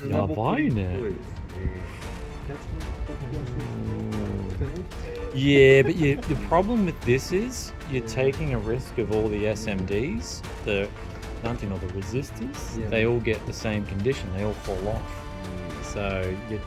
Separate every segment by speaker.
Speaker 1: やばいね。Yeah, but the problem with this is you're taking a risk of all the SMDs, the resistors.
Speaker 2: Yeah.
Speaker 1: They all get the same condition. They all fall off. So you.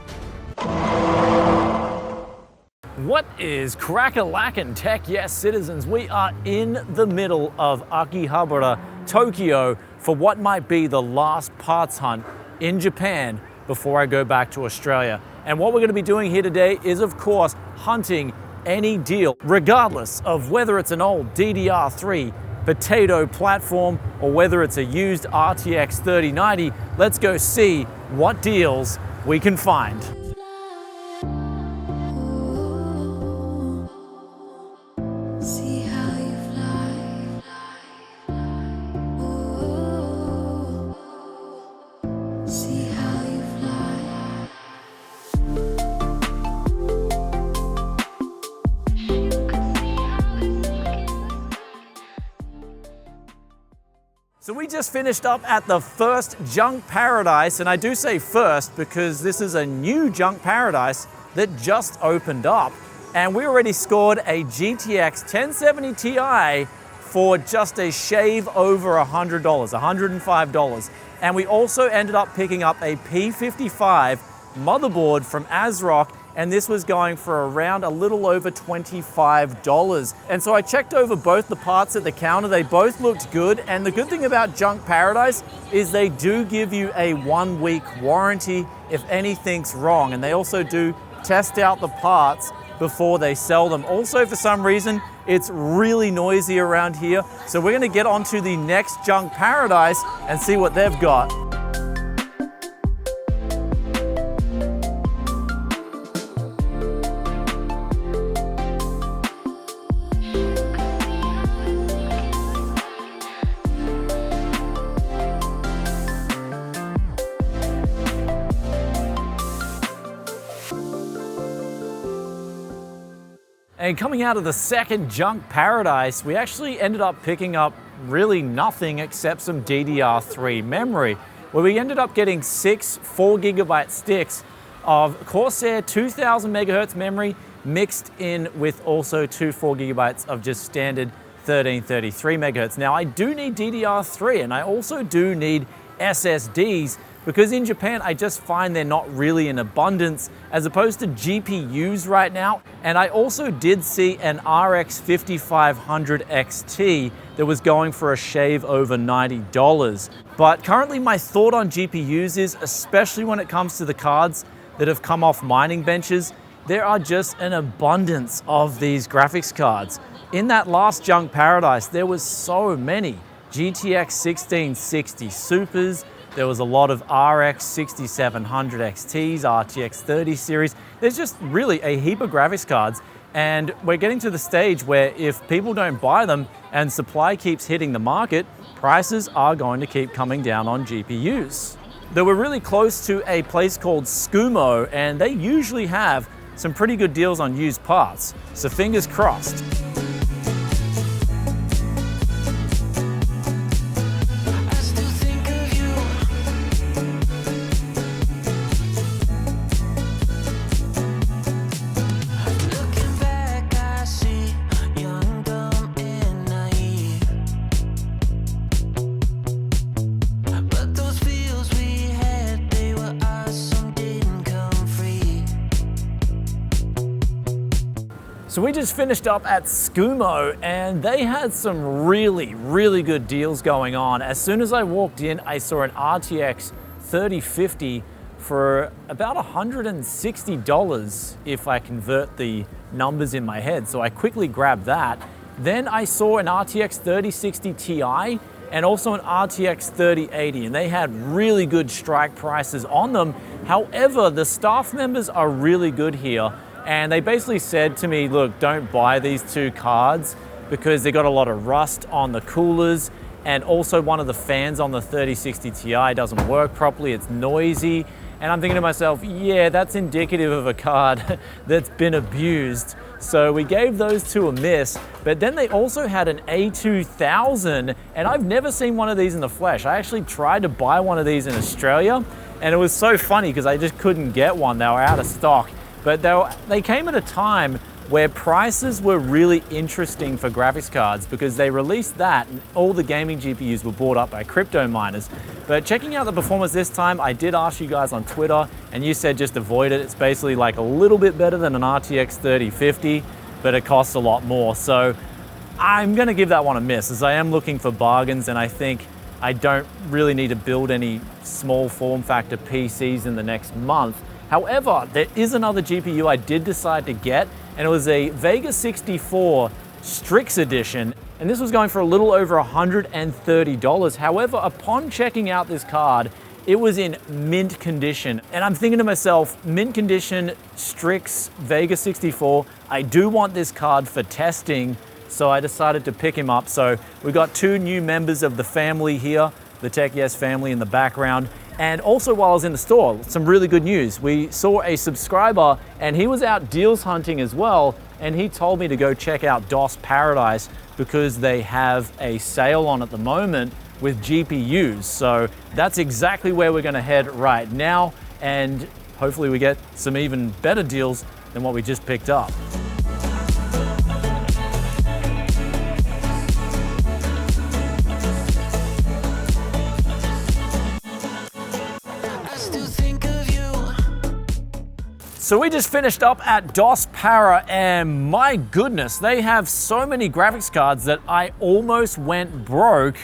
Speaker 1: What is crack-a-lackin' tech? Yes, citizens, we are in the middle of Akihabara, Tokyo, for what might be the last parts hunt in Japan before I go back to Australia. And what we're going to be doing here today is, of course, hunting any deal, regardless of whether it's an old DDR3 potato platform or whether it's a used RTX 3090. Let's go see what deals we can find. So we just finished up at the first junk paradise, and I do say first because this is a new junk paradise that just opened up, and we already scored a GTX 1070 Ti for just a shave over $100, $105. And we also ended up picking up a P55 motherboard from ASRock, and this was going for around a little over $25. And so I checked over both the parts at the counter. They both looked good. And the good thing about Junk Paradise is they do give you a 1-week warranty if anything's wrong. And they also do test out the parts before they sell them. Also, for some reason, it's really noisy around here. So we're gonna get onto the next Junk Paradise and see what they've got. And coming out of the second junk paradise, we actually ended up picking up really nothing except some DDR3 memory, where we ended up getting 6 4GB sticks of Corsair 2000 megahertz memory mixed in with also 2 4GB of just standard 1333 megahertz. Now I do need DDR3 and I also do need SSDs, because in Japan, I just find they're not really in abundance as opposed to GPUs right now. And I also did see an RX 5500 XT that was going for a shave over $90. But currently my thought on GPUs is, especially when it comes to the cards that have come off mining benches, there are just an abundance of these graphics cards. In that last junk paradise, there was so many GTX 1660 Supers. There was a lot of RX 6700 XTs, RTX 30 series. There's just really a heap of graphics cards, and we're getting to the stage where if people don't buy them and supply keeps hitting the market, prices are going to keep coming down on GPUs. They were really close to a place called Tsukumo, and they usually have some pretty good deals on used parts, so fingers crossed. So we just finished up at Tsukumo, and they had some really good deals going on. As soon as I walked in, I saw an RTX 3050 for about $160 if I convert the numbers in my head. So I quickly grabbed that. Then I saw an RTX 3060 Ti and also an RTX 3080, and they had really good strike prices on them. However, the staff members are really good here. And they basically said to me, look, don't buy these two cards because they got a lot of rust on the coolers, and also one of the fans on the 3060 Ti doesn't work properly, it's noisy. And I'm thinking to myself, yeah, that's indicative of a card that's been abused. So we gave those two a miss, but then they also had an A2000, and I've never seen one of these in the flesh. I actually tried to buy one of these in Australia, And it was so funny because I just couldn't get one. They were out of stock. But they came at a time where prices were really interesting for graphics cards because they released that and all the gaming GPUs were bought up by crypto miners. But checking out the performance this time, I did ask you guys on Twitter and you said just avoid it. It's basically like a little bit better than an RTX 3050, but it costs a lot more. So I'm gonna give that one a miss as I am looking for bargains, and I think I don't really need to build any small form factor PCs in the next month. However, there is another GPU I did decide to get, and it was a Vega 64 Strix edition, and this was going for a little over $130. However, upon checking out this card, it was in mint condition. And I'm thinking to myself, mint condition Strix Vega 64, I do want this card for testing, so I decided to pick him up. So we got two new members of the family here, the Tech Yes family in the background. And also while I was in the store, some really good news. We saw a subscriber and he was out deals hunting as well. And he told me to go check out DOS Paradise because they have a sale on at the moment with GPUs. So that's exactly where we're gonna head right now. And hopefully we get some even better deals than what we just picked up. So we just finished up at DOSPARA and my goodness, they have so many graphics cards that I almost went broke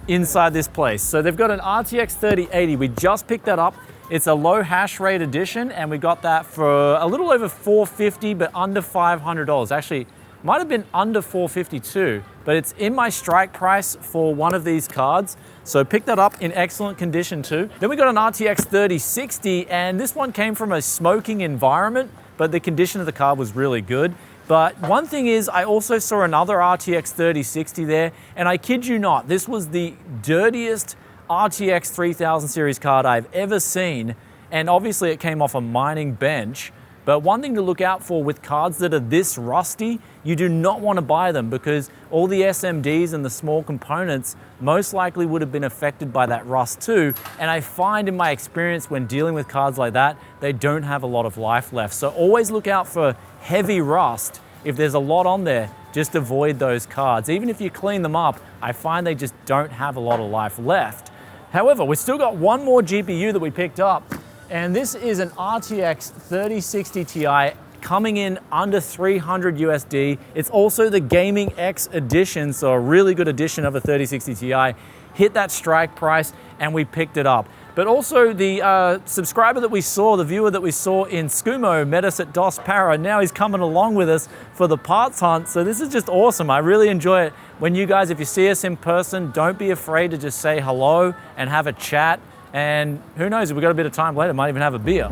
Speaker 1: inside this place. So they've got an RTX 3080, we just picked that up. It's a low hash rate edition and we got that for a little over $450 but under $500. Actually, might have been under $452, but it's in my strike price for one of these cards. So pick that up in excellent condition too. Then we got an RTX 3060 and this one came from a smoking environment, but the condition of the card was really good. But one thing is I also saw another RTX 3060 there, and I kid you not, this was the dirtiest RTX 3000 series card I've ever seen. And obviously it came off a mining bench. But one thing to look out for with cards that are this rusty, you do not want to buy them because all the SMDs and the small components most likely would have been affected by that rust too. And I find in my experience when dealing with cards like that, they don't have a lot of life left. So always look out for heavy rust. If there's a lot on there, just avoid those cards. Even if you clean them up, I find they just don't have a lot of life left. However, we've still got one more GPU that we picked up. And this is an RTX 3060 Ti coming in under 300 USD. It's also the Gaming X edition, so a really good edition of a 3060 Ti. Hit that strike price and we picked it up. But also the subscriber that we saw, the viewer that we saw in Tsukumo met us at DOSPARA. Now he's coming along with us for the parts hunt. So this is just awesome. I really enjoy it. When you guys, if you see us in person, don't be afraid to just say hello and have a chat. And who knows, if we've got a bit of time later, might even have a beer.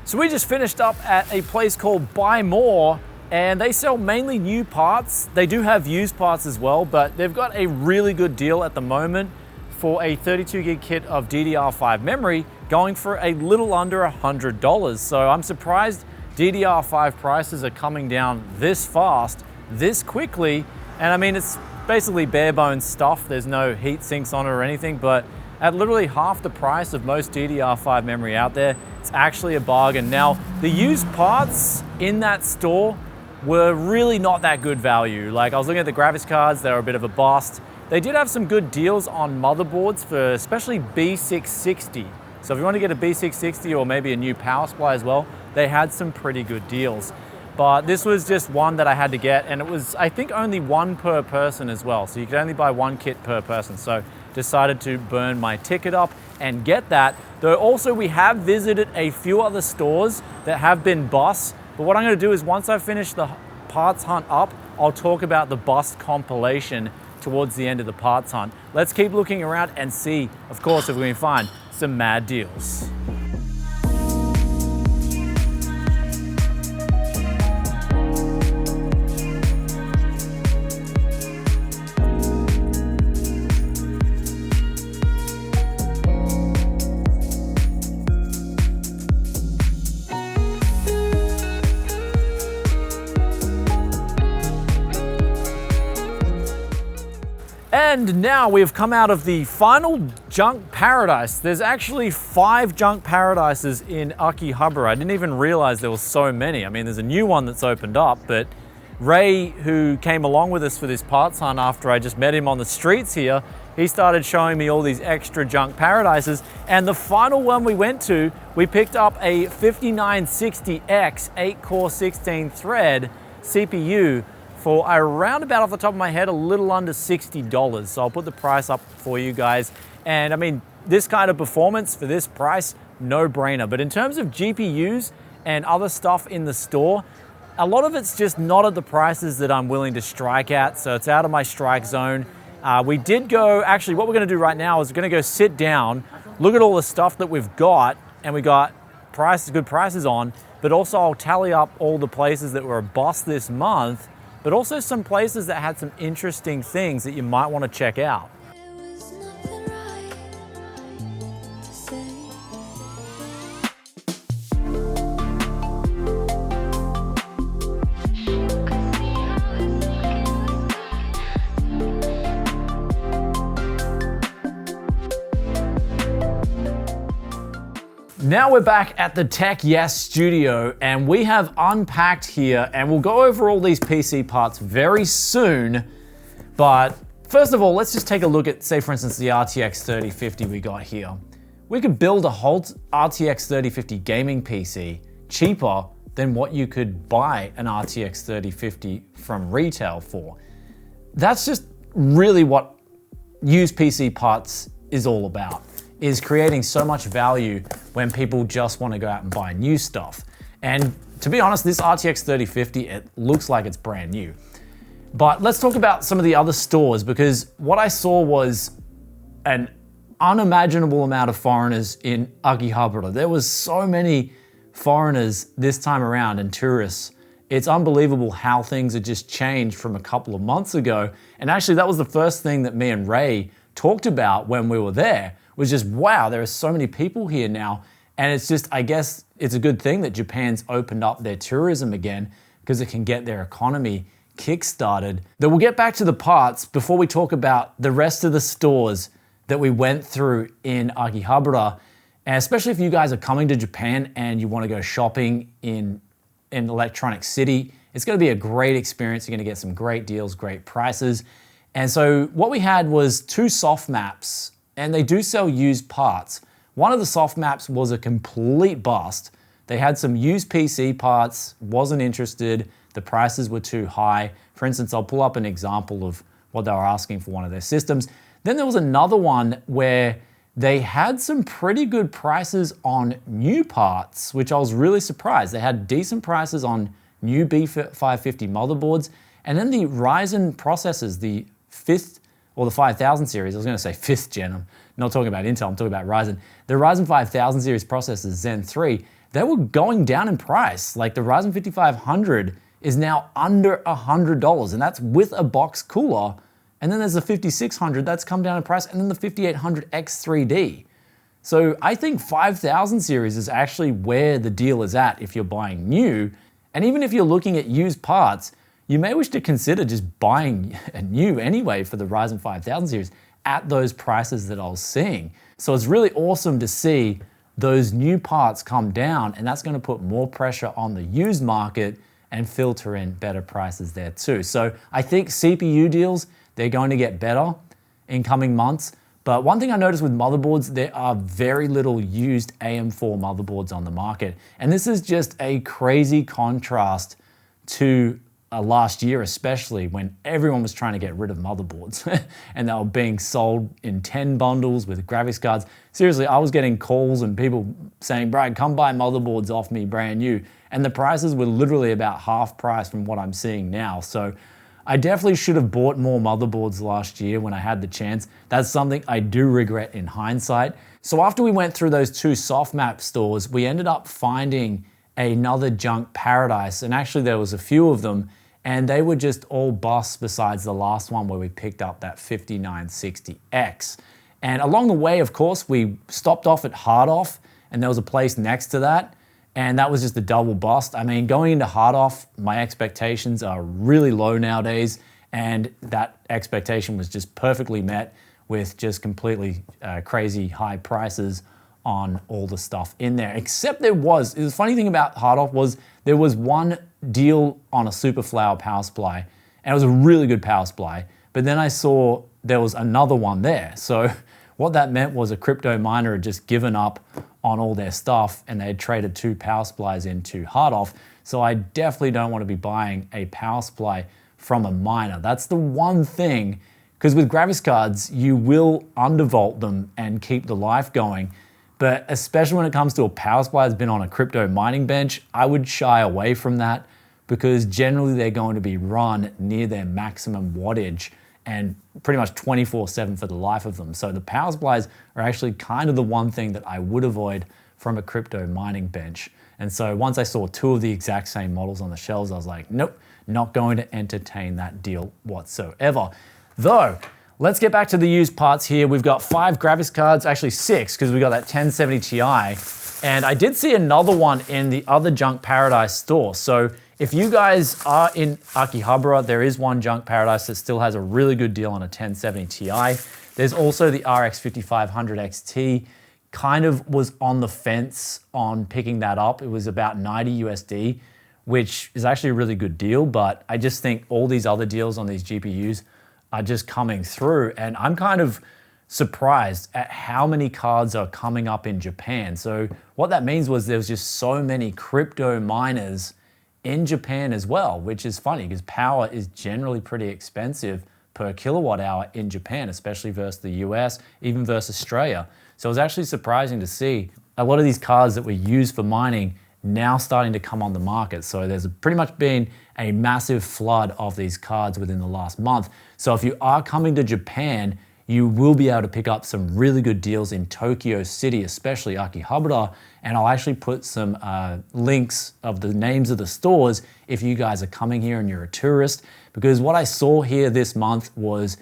Speaker 1: So we just finished up at a place called Buy More, and they sell mainly new parts. They do have used parts as well, but they've got a really good deal at the moment for a 32 gig kit of DDR5 memory going for a little under $100. So I'm surprised DDR5 prices are coming down this fast, this quickly. And I mean, it's basically bare bones stuff. There's no heat sinks on it or anything, but at literally half the price of most DDR5 memory out there, it's actually a bargain. Now, the used parts in that store were really not that good value. Like I was looking at the graphics cards, they were a bit of a bust. They did have some good deals on motherboards for especially B660. So if you want to get a B660 or maybe a new power supply as well, they had some pretty good deals. But this was just one that I had to get, and it was, I think, only one per person as well. So you could only buy one kit per person. So decided to burn my ticket up and get that. Though also we have visited a few other stores that have been busts. But what I'm going to do is once I finish the parts hunt up, I'll talk about the bust compilation towards the end of the parts hunt. Let's keep looking around and see, of course, if we can find some mad deals. And now we've come out of the final junk paradise. There's actually 5 junk paradises in Akihabara. I didn't even realize there were so many. I mean, there's a new one that's opened up, but Ray, who came along with us for this parts hunt after I just met him on the streets here, he started showing me all these extra junk paradises. And the final one we went to, we picked up a 5960X 8-core 16-thread CPU for around about, off the top of my head, a little under $60. So I'll put the price up for you guys. And I mean, this kind of performance for this price, no brainer. But in terms of GPUs and other stuff in the store, a lot of it's just not at the prices that I'm willing to strike at. So it's out of my strike zone. We did go, actually what we're gonna do right now is we're gonna go sit down, look at all the stuff that we've got, and we got prices, good prices on, but also I'll tally up all the places that were a bust this month, but also some places that had some interesting things that you might want to check out. Now we're back at the Tech Yes studio, and we have unpacked here, and we'll go over all these PC parts very soon. But first of all, let's just take a look at, say for instance, the RTX 3050 we got here. We could build a whole RTX 3050 gaming PC cheaper than what you could buy an RTX 3050 from retail for. That's just really what used PC parts is all about, is creating so much value when people just want to go out and buy new stuff. And to be honest, this RTX 3050, it looks like it's brand new. But let's talk about some of the other stores, because what I saw was an unimaginable amount of foreigners in Akihabara. There was so many foreigners this time around and tourists. It's unbelievable how things have just changed from a couple of months ago. And actually that was the first thing that me and Ray talked about when we were there, was just, wow, there are so many people here now. And it's just, I guess it's a good thing that Japan's opened up their tourism again, because it can get their economy kick-started. But we'll get back to the parts before we talk about the rest of the stores that we went through in Akihabara. And especially if you guys are coming to Japan and you want to go shopping in Electronic City, it's going to be a great experience. You're going to get some great deals, great prices. And so what we had was 2 soft maps, and they do sell used parts. One of the soft maps was a complete bust. They had some used PC parts, wasn't interested, the prices were too high. For instance, I'll pull up an example of what they were asking for one of their systems. Then there was another one where they had some pretty good prices on new parts, which I was really surprised. They had decent prices on new B550 motherboards, and then the Ryzen processors, the 5th or the 5000 series, I was gonna say 5th gen, I'm not talking about Intel, I'm talking about Ryzen. The Ryzen 5000 series processors, Zen 3, they were going down in price. Like the Ryzen 5500 is now under $100, and that's with a box cooler. And then there's the 5600, that's come down in price, and then the 5800 X3D. So I think 5000 series is actually where the deal is at if you're buying new. And even if you're looking at used parts, you may wish to consider just buying a new anyway for the Ryzen 5000 series at those prices that I was seeing. So it's really awesome to see those new parts come down, and that's gonna put more pressure on the used market and filter in better prices there too. So I think CPU deals, they're going to get better in coming months. But one thing I noticed with motherboards, there are very little used AM4 motherboards on the market. And this is just a crazy contrast to last year, especially when everyone was trying to get rid of motherboards and they were being sold in 10 bundles with graphics cards. Seriously, I was getting calls and people saying, Brad, come buy motherboards off me brand new. And the prices were literally about half price from what I'm seeing now. So I definitely should have bought more motherboards last year when I had the chance. That's something I do regret in hindsight. So after we went through those 2 soft map stores, we ended up finding another junk paradise. And actually there was a few of them, and they were just all busts besides the last one where we picked up that 5960X. And along the way, of course, we stopped off at Hard Off, and there was a place next to that, and that was just a double bust. I mean, going into Hard Off, my expectations are really low nowadays, And that expectation was just perfectly met with just completely crazy high prices on all the stuff in there. Except the funny thing about Hard Off was there was one deal on a Super Flower power supply, and it was a really good power supply. But then I saw there was another one there. So what that meant was a crypto miner had just given up on all their stuff and they had traded 2 power supplies into Hard Off. So I definitely don't want to be buying a power supply from a miner. That's the one thing, because with graphics cards, you will undervolt them and keep the life going. But especially when it comes to a power supply that's been on a crypto mining bench, I would shy away from that because generally they're going to be run near their maximum wattage and pretty much 24/7 for the life of them. So the power supplies are actually kind of the one thing that I would avoid from a crypto mining bench. And so once I saw 2 of the exact same models on the shelves, I was like, nope, not going to entertain that deal whatsoever. Though, let's get back to the used parts here. We've got 5 graphics cards, actually 6, because we got that 1070 Ti. And I did see another one in the other Junk Paradise store. So if you guys are in Akihabara, there is one Junk Paradise that still has a really good deal on a 1070 Ti. There's also the RX 5500 XT. Kind of was on the fence on picking that up. It was about 90 USD, which is actually a really good deal, but I just think all these other deals on these GPUs are just coming through, and I'm kind of surprised at how many cards are coming up in Japan. So what that means was there was just so many crypto miners in Japan as well, which is funny because power is generally pretty expensive per kilowatt hour in Japan, especially versus the US, even versus Australia. So it was actually surprising to see a lot of these cards that were used for mining now starting to come on the market. So there's pretty much been a massive flood of these cards within the last month. So if you are coming to Japan, you will be able to pick up some really good deals in Tokyo City, especially Akihabara. And I'll actually put some links of the names of the stores if you guys are coming here and you're a tourist, because what I saw here this month was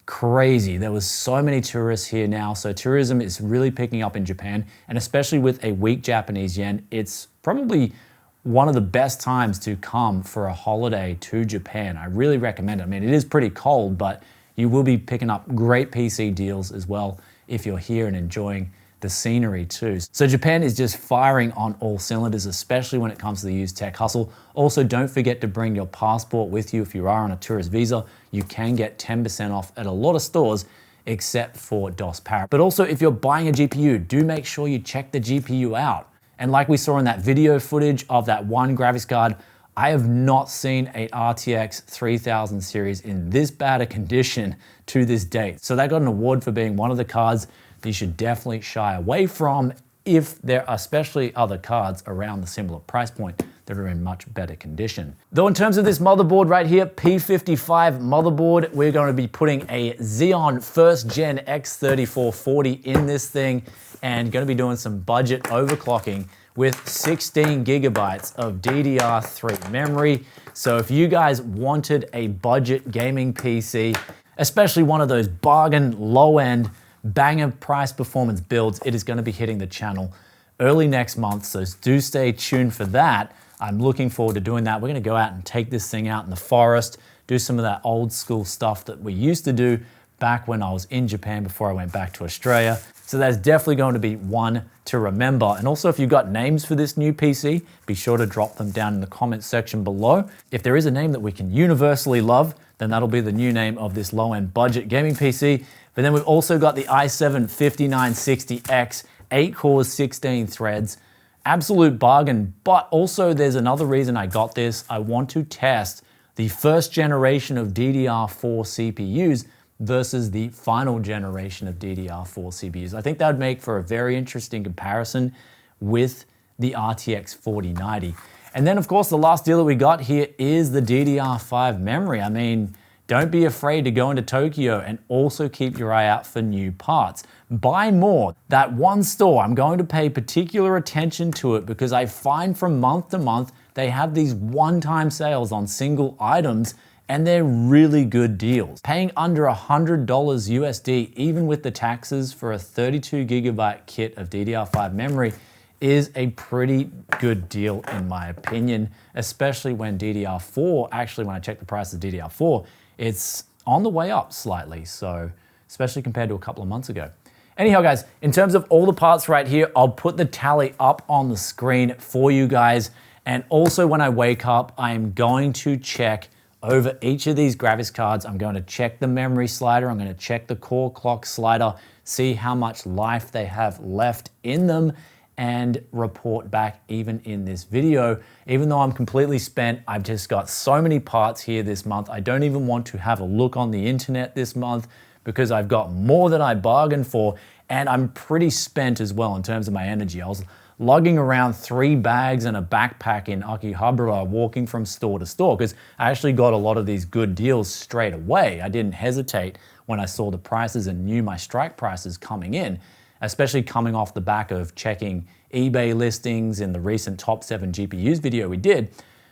Speaker 1: crazy. There was so many tourists here now. So tourism is really picking up in Japan, and especially with a weak Japanese yen, it's probably one of the best times to come for a holiday to Japan. I really recommend it. I mean, it is pretty cold, but you will be picking up great PC deals as well if you're here and enjoying the scenery too. So Japan is just firing on all cylinders, especially when it comes to the used tech hustle. Also, don't forget to bring your passport with you if you are on a tourist visa. You can get 10% off at a lot of stores except for DOSPARA. But also, if you're buying a GPU, do make sure you check the GPU out. And like we saw in that video footage of that one graphics card, I have not seen a RTX 3000 series in this bad a condition to this date. So that got an award for being one of the cards that you should definitely shy away from if there are especially other cards around the similar price point that are in much better condition. Though in terms of this motherboard right here, P55 motherboard, we're going to be putting a Xeon first gen X3440 in this thing and going to be doing some budget overclocking with 16 gigabytes of DDR3 memory. So if you guys wanted a budget gaming PC, especially one of those bargain low-end banger price performance builds, it is going to be hitting the channel early next month. So do stay tuned for that. I'm looking forward to doing that. We're going to go out and take this thing out in the forest, do some of that old school stuff that we used to do back when I was in Japan before I went back to Australia. So that's definitely going to be one to remember. And also, if you've got names for this new PC, be sure to drop them down in the comments section below. If there is a name that we can universally love, then that'll be the new name of this low-end budget gaming PC. But then we've also got the i7-5960X, 8 cores, 16 threads. Absolute bargain, but also there's another reason I got this. I want to test the first generation of DDR4 CPUs versus the final generation of DDR4 CPUs. I think that would make for a very interesting comparison with the RTX 4090. And then of course the last deal that we got here is the DDR5 memory. I mean, don't be afraid to go into Tokyo and also keep your eye out for new parts. Buy more. That one store, I'm going to pay particular attention to it because I find from month to month, they have these one-time sales on single items and they're really good deals. Paying under $100 USD, even with the taxes for a 32 gigabyte kit of DDR5 memory is a pretty good deal in my opinion, especially when DDR4, actually when I checked the price of DDR4, it's on the way up slightly, so especially compared to a couple of months ago. Anyhow, guys, in terms of all the parts right here, I'll put the tally up on the screen for you guys. And also when I wake up, I am going to check over each of these graphics cards. I'm going to check the memory slider. I'm going to check the core clock slider, see how much life they have left in them, and report back even in this video. Even though I'm completely spent, I've just got so many parts here this month. I don't even want to have a look on the internet this month because I've got more than I bargained for, and I'm pretty spent as well in terms of my energy. I was lugging around 3 bags and a backpack in Akihabara, walking from store to store, because I actually got a lot of these good deals straight away. I didn't hesitate when I saw the prices and knew my strike prices coming in, especially coming off the back of checking eBay listings in the recent top 7 GPUs video we did.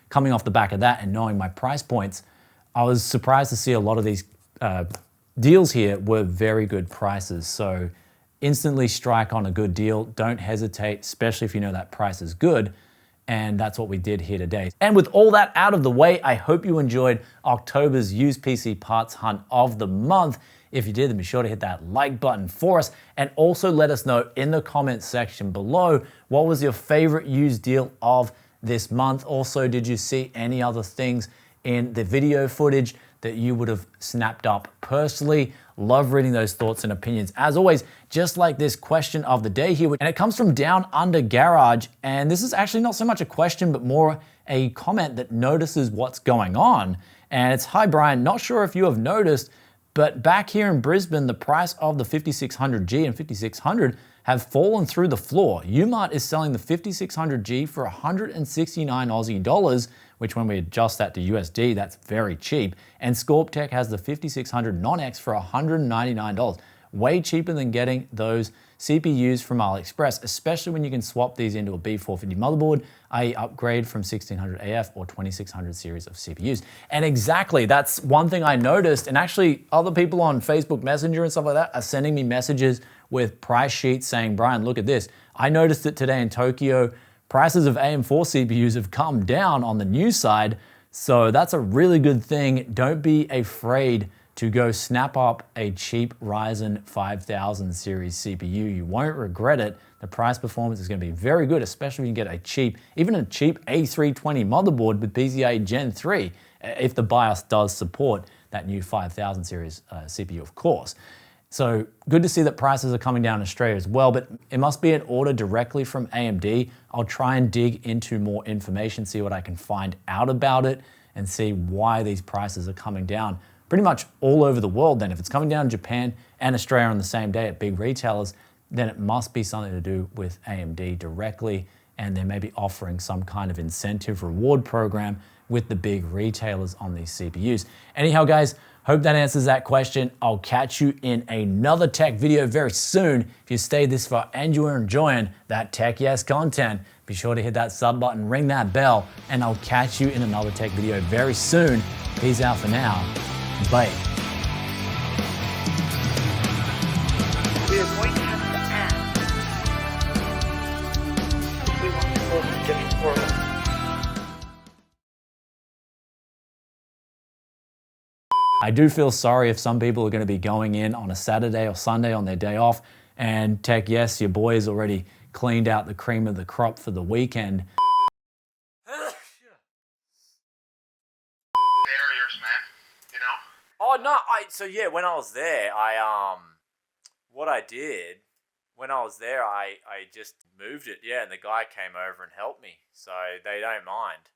Speaker 1: Coming off the back of that and knowing my price points, I was surprised to see a lot of these deals here were very good prices. So instantly strike on a good deal. Don't hesitate, especially if you know that price is good. And that's what we did here today. And with all that out of the way, I hope you enjoyed October's used PC parts hunt of the month. If you did, then be sure to hit that like button for us. And also let us know in the comments section below, what was your favorite used deal of this month? Also, did you see any other things in the video footage that you would have snapped up personally? Love reading those thoughts and opinions. As always, just like this question of the day here, and it comes from Down Under Garage, and this is actually not so much a question, but more a comment that notices what's going on. And it's, hi Brian, not sure if you have noticed, but back here in Brisbane, the price of the 5600G and 5600 have fallen through the floor. Umart is selling the 5600G for 169 Aussie dollars, which when we adjust that to USD, that's very cheap. And Scorptech has the 5600 Non-X for $199. Way cheaper than getting those CPUs from AliExpress, especially when you can swap these into a B450 motherboard, i.e. upgrade from 1600 AF or 2600 series of CPUs. And exactly, that's one thing I noticed, and actually other people on Facebook Messenger and stuff like that are sending me messages with price sheets saying, Brian, look at this. I noticed it today in Tokyo. Prices of AM4 CPUs have come down on the new side, so that's a really good thing. Don't be afraid to go snap up a cheap Ryzen 5000 series CPU. You won't regret it. The price performance is going to be very good, especially when you get a cheap, even a cheap A320 motherboard with PCIe Gen 3, if the BIOS does support that new 5000 series CPU, of course. So good to see that prices are coming down in Australia as well, but it must be an order directly from AMD. I'll try and dig into more information, see what I can find out about it, and see why these prices are coming down pretty much all over the world. Then if it's coming down in Japan and Australia on the same day at big retailers, then it must be something to do with AMD directly, and they may be offering some kind of incentive reward program with the big retailers on these CPUs. Anyhow, guys, hope that answers that question. I'll catch you in another tech video very soon. If you stayed this far and you are enjoying that Tech Yes content, be sure to hit that sub button, ring that bell, and I'll catch you in another tech video very soon. Peace out for now. Bye.
Speaker 2: We are going to have to ask if we want to go in a different world.
Speaker 1: I do feel sorry if some people are going to be going in on a Saturday or Sunday on their day off, and Tech Yes, your boy has already cleaned out the cream of the crop for the weekend.
Speaker 3: Barriers, man. You know?
Speaker 1: Oh no, so yeah, when I was there, what I did when I was there, I just moved it, yeah, and the guy came over and helped me, so they don't mind.